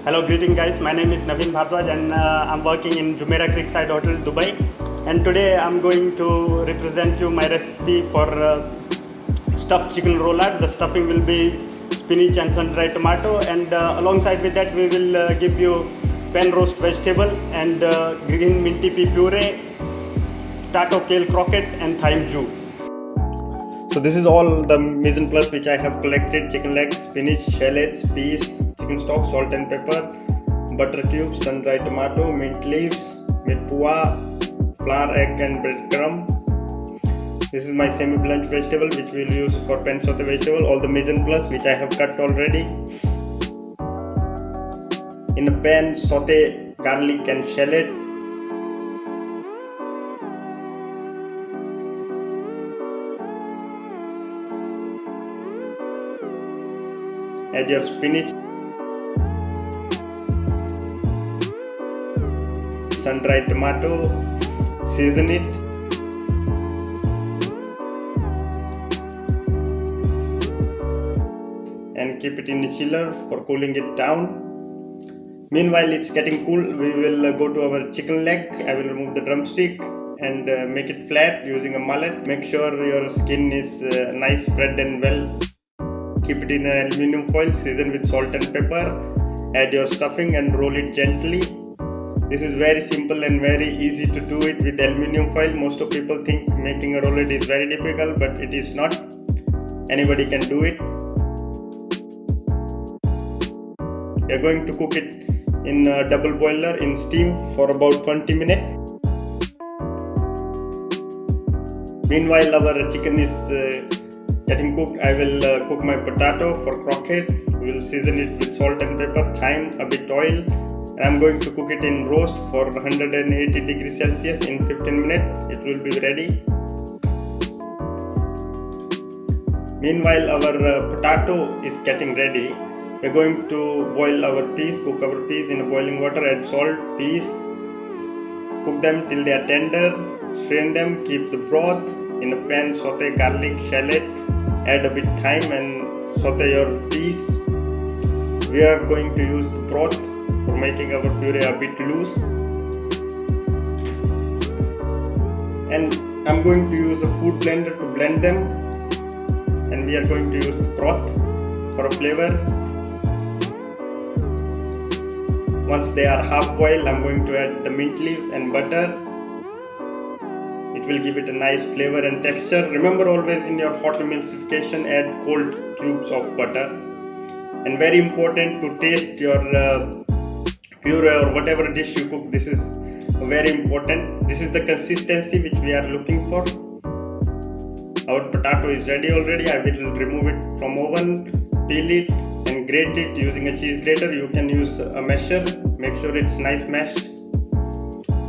Hello, greeting guys. My name is Naveen Bharadwaj and I'm working in Jumeirah Creekside Hotel, Dubai. And today I'm going to represent you my recipe for stuffed chicken roulade. The stuffing will be spinach and sun-dried tomato, and alongside with that we will give you pan roast vegetable and green minty pea puree, tato kale croquette and thyme jus. So this is all the mise en place which I have collected: chicken legs, spinach, shallots, peas, chicken stock, salt and pepper, butter cubes, sun-dried tomato, mint leaves, puree, flour, egg and breadcrumb. This is my semi-blanch vegetable which we will use for pan sauté vegetable. All the mise en place which I have cut already. In a pan, sauté garlic and shallot. Add your spinach, sun-dried tomato, season it, and keep it in the chiller for cooling it down. Meanwhile it's getting cool, we will go to our chicken leg. I will remove the drumstick and make it flat using a mallet. Make sure your skin is nice, spread and well. Keep it in an aluminium foil, season with salt and pepper. Add your stuffing and roll it gently. This is very simple and very easy to do it with aluminium foil. Most of people think making a roulade is very difficult, but it is not. Anybody can do it. We are going to cook it in a double boiler in steam for about 20 minutes. Meanwhile our chicken is getting cooked. I will cook my potato for croquette. We will season it with salt and pepper, thyme, a bit oil. And I'm going to cook it in roast for 180 degrees Celsius in 15 minutes. It will be ready. Meanwhile our potato is getting ready. We're going to boil our peas, cook our peas in boiling water, add salt, peas, cook them till they are tender, strain them, keep the broth. In a pan, saute garlic, shallot, add a bit thyme and saute your peas. We are going to use the broth for making our puree a bit loose. And I'm going to use a food blender to blend them. And we are going to use the broth for a flavor. Once they are half boiled, I'm going to add the mint leaves and butter. It will give it a nice flavor and texture. Remember, always in your hot emulsification add cold cubes of butter. And very important to taste your puree or whatever dish you cook. This is very important. This is the consistency which we are looking for. Our potato is ready already. I will remove it from oven, peel it and grate it using a cheese grater. You can use a masher. Make sure it's nice mashed.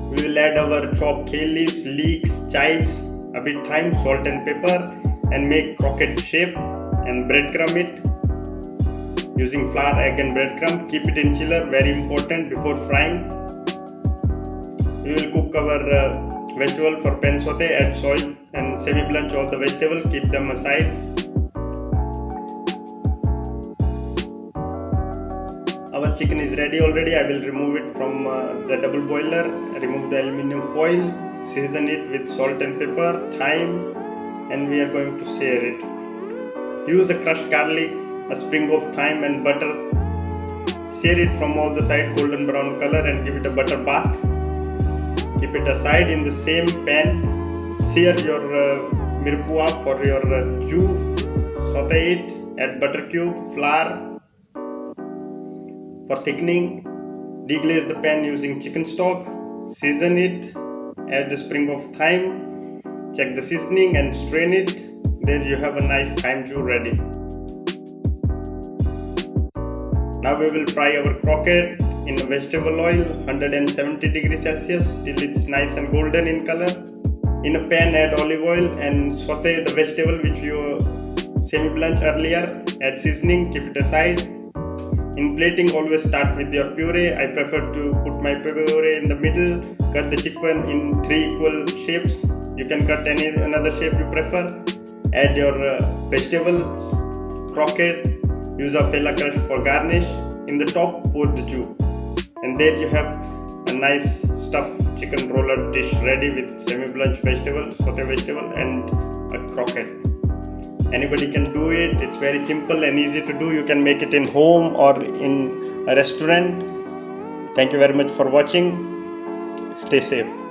We will add our chopped kale leaves, leeks, chives, a bit thyme, salt and pepper, and make croquette shape and breadcrumb it using flour, egg and breadcrumb. Keep it in chiller, very important, before frying. We will cook our vegetable for pan sauté. Add salt and semi-blanch all the vegetable, keep them aside. Our chicken is ready already. I will remove it from the double boiler, remove the aluminium foil, season it with salt and pepper, thyme, and we are going to sear it. Use the crushed garlic, a sprig of thyme and butter. Sear it from all the sides golden brown color and give it a butter bath. Keep it aside. In the same pan, sear your puree for your jus, saute it, add butter cube, flour for thickening. Deglaze the pan using chicken stock, season it, add a sprig of thyme, check the seasoning and strain it. There you have a nice thyme jus ready. Now we will fry our croquette in vegetable oil, 170 degrees Celsius till it's nice and golden in color. In a pan add olive oil and saute the vegetable which you semi-blanch earlier. Add seasoning, keep it aside. In plating, always start with your puree. I prefer to put my puree in the middle. Cut the chicken in 3 equal shapes. You can cut another shape you prefer. Add your vegetables, croquette, use a fella crush for garnish. in the top pour the jus, and there you have a nice stuffed chicken roulade dish ready with semi-blanch vegetable, sauté vegetable, and a croquette. Anybody can do it. It's very simple and easy to do. You can make it in home or in a restaurant. Thank you very much for watching. Stay safe.